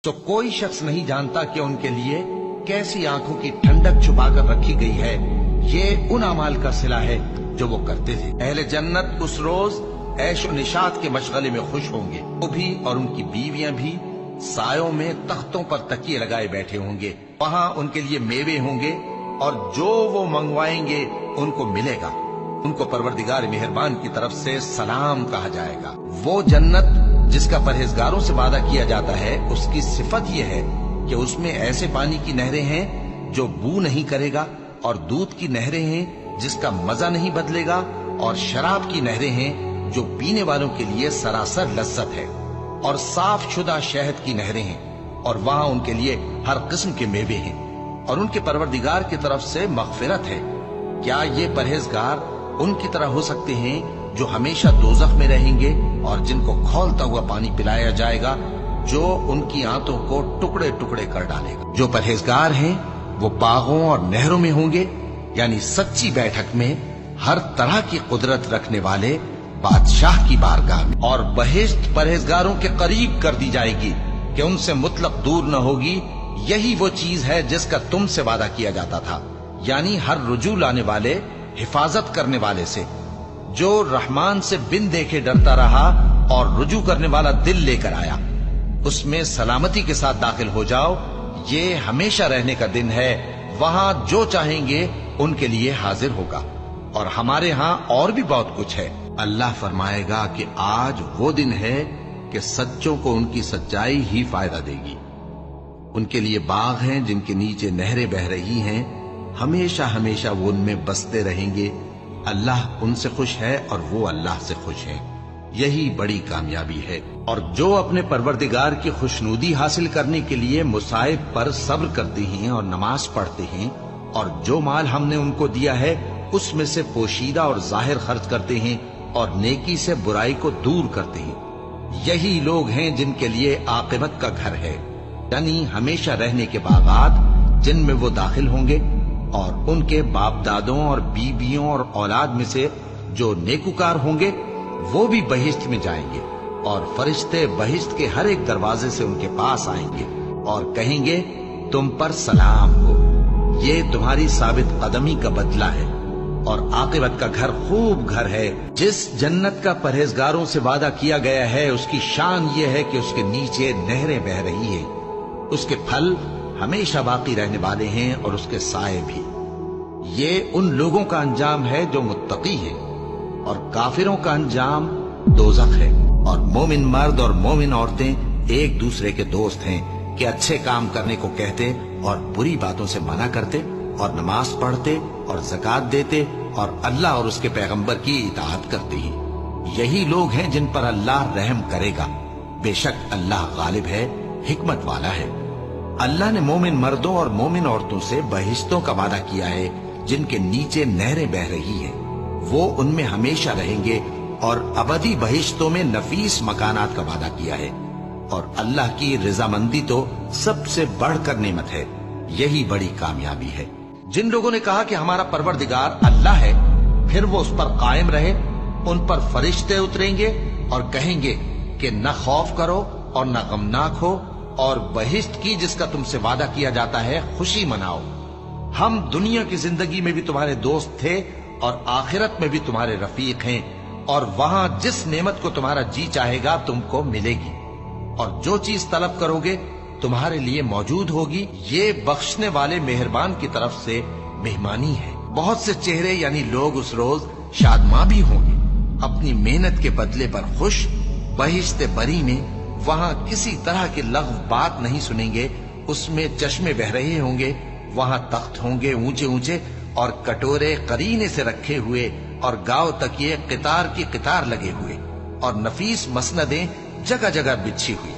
तो कोई शख्स नहीं जानता कि उनके लिए कैसी आंखों की ठंडक छुपा कर रखी गई है। ये उन अमाल का सिला है जो वो करते थे। अहले जन्नत उस रोज ऐशो निशात के मशगले में खुश होंगे। वो भी और उनकी बीवियां भी सायों में तख्तों पर तकिए लगाए बैठे होंगे। वहाँ उनके लिए मेवे होंगे और जो वो मंगवाएंगे उनको मिलेगा। उनको परवरदिगार मेहरबान की तरफ से सलाम कहा जाएगा। वो जन्नत जिसका परहेजगारों से वादा किया जाता है, उसकी सिफत यह है कि उसमें ऐसे पानी की नहरें हैं जो बू नहीं करेगा, और दूध की नहरें हैं जिसका मजा नहीं बदलेगा, और शराब की नहरें हैं जो पीने वालों के लिए सरासर लज्जत है, और साफ शुदा शहद की नहरें हैं, और वहाँ उनके लिए हर किस्म के मेवे हैं, और उनके परवरदिगार की तरफ से मगफिरत है। क्या ये परहेजगार उनकी तरह हो सकते हैं जो हमेशा दोजख में रहेंगे और जिनको खौलता हुआ पानी पिलाया जाएगा जो उनकी आंतों को टुकड़े टुकड़े कर डालेगा। जो परहेजगार हैं वो बागों और नहरों में होंगे, यानी सच्ची बैठक में हर तरह की कुदरत रखने वाले बादशाह की बारगाह में। और बहिश्त परहेजगारों के करीब कर दी जाएगी कि उनसे मुतलक दूर न होगी। यही वो चीज है जिसका तुमसे वादा किया जाता था, यानी हर रुजू लाने वाले, हिफाजत करने वाले से, जो रहमान से बिन देखे डरता रहा और रुजू करने वाला दिल लेकर आया। उसमें सलामती के साथ दाखिल हो जाओ। ये हमेशा रहने का दिन है। वहां जो चाहेंगे उनके लिए हाजिर होगा। और हमारे यहाँ और भी बहुत कुछ है। अल्लाह फरमाएगा कि आज वो दिन है कि सच्चों को उनकी सच्चाई ही फायदा देगी। उनके लिए बाग हैं जिनके नीचे नहरें बह रही हैं। हमेशा हमेशा वो उनमें बसते रहेंगे। अल्लाह उनसे खुश है और वो अल्लाह से खुश है। यही बड़ी कामयाबी है। और जो अपने परवरदिगार की खुशनूदी हासिल करने के लिए मुसाइब पर सब्र करते हैं और नमाज पढ़ते हैं, और जो माल हमने उनको दिया है उसमें से पोशीदा और जाहिर खर्च करते हैं, और नेकी से बुराई को दूर करते हैं, यही लोग हैं जिनके लिए आकिबत का घर है, यानी हमेशा रहने के बागात जिनमें वो दाखिल होंगे। और उनके बाप दादों और बीबियों और औलाद में से जो नेकुकार होंगे वो भी बहिश्त में जाएंगे, और फरिश्ते बहिश्त के हर एक दरवाजे से उनके पास आएंगे और कहेंगे तुम पर सलाम हो। ये तुम्हारी साबित कदमी का बदला है, और आकिबत का घर खूब घर है। जिस जन्नत का परहेजगारों से वादा किया गया है उसकी शान ये है कि उसके नीचे नहरें बह रही है। उसके फल हमेशा बाकी रहने वाले हैं और उसके साए भी। ये उन लोगों का अंजाम है जो मुत्तकी हैं, और काफिरों का अंजाम दोज़ख है। और मोमिन मर्द और मोमिन औरतें एक दूसरे के दोस्त हैं कि अच्छे काम करने को कहते और बुरी बातों से मना करते, और नमाज पढ़ते और ज़कात देते, और अल्लाह और उसके पैगंबर की इताअत करते हैं। यही लोग हैं जिन पर अल्लाह रहम करेगा। बेशक अल्लाह गालिब है, हिकमत वाला है। अल्लाह ने मोमिन मर्दों और मोमिन औरतों से बहिश्तों का वादा किया है जिनके नीचे नहरें बह रही हैं। वो उनमें हमेशा रहेंगे, और अबदी बहिश्तों में नफीस मकानात का वादा किया है। और अल्लाह की रजामंदी तो सबसे बढ़कर नेमत है। यही बड़ी कामयाबी है। जिन लोगों ने कहा कि हमारा परवरदिगार अल्लाह है, फिर वो उस पर कायम रहे, उन पर फरिश्ते उतरेंगे और कहेंगे कि न खौफ करो और न गमनाक हो, और बहिश्त की जिसका तुमसे वादा किया जाता है खुशी मनाओ। हम दुनिया की जिंदगी में भी तुम्हारे दोस्त थे और आखिरत में भी तुम्हारे रफीक हैं, और वहां जिस नेमत को तुम्हारा जी चाहेगा तुमको मिलेगी, और जो चीज तलब करोगे तुम्हारे लिए मौजूद होगी। ये बख्शने वाले मेहरबान की तरफ से मेहमानी है। बहुत से चेहरे यानी लोग उस रोज शादमां भी होंगे, अपनी मेहनत के बदले पर खुश। बहिश्त बरी में वहां किसी तरह की लग़्व बात नहीं सुनेंगे। उसमें चश्मे बह रहे होंगे, वहां तख्त होंगे ऊंचे ऊंचे, और कटोरे करीने से रखे हुए, और गांव तकिए कितार की कितार लगे हुए, और नफीस मसनदें जगह जगह बिछी हुई।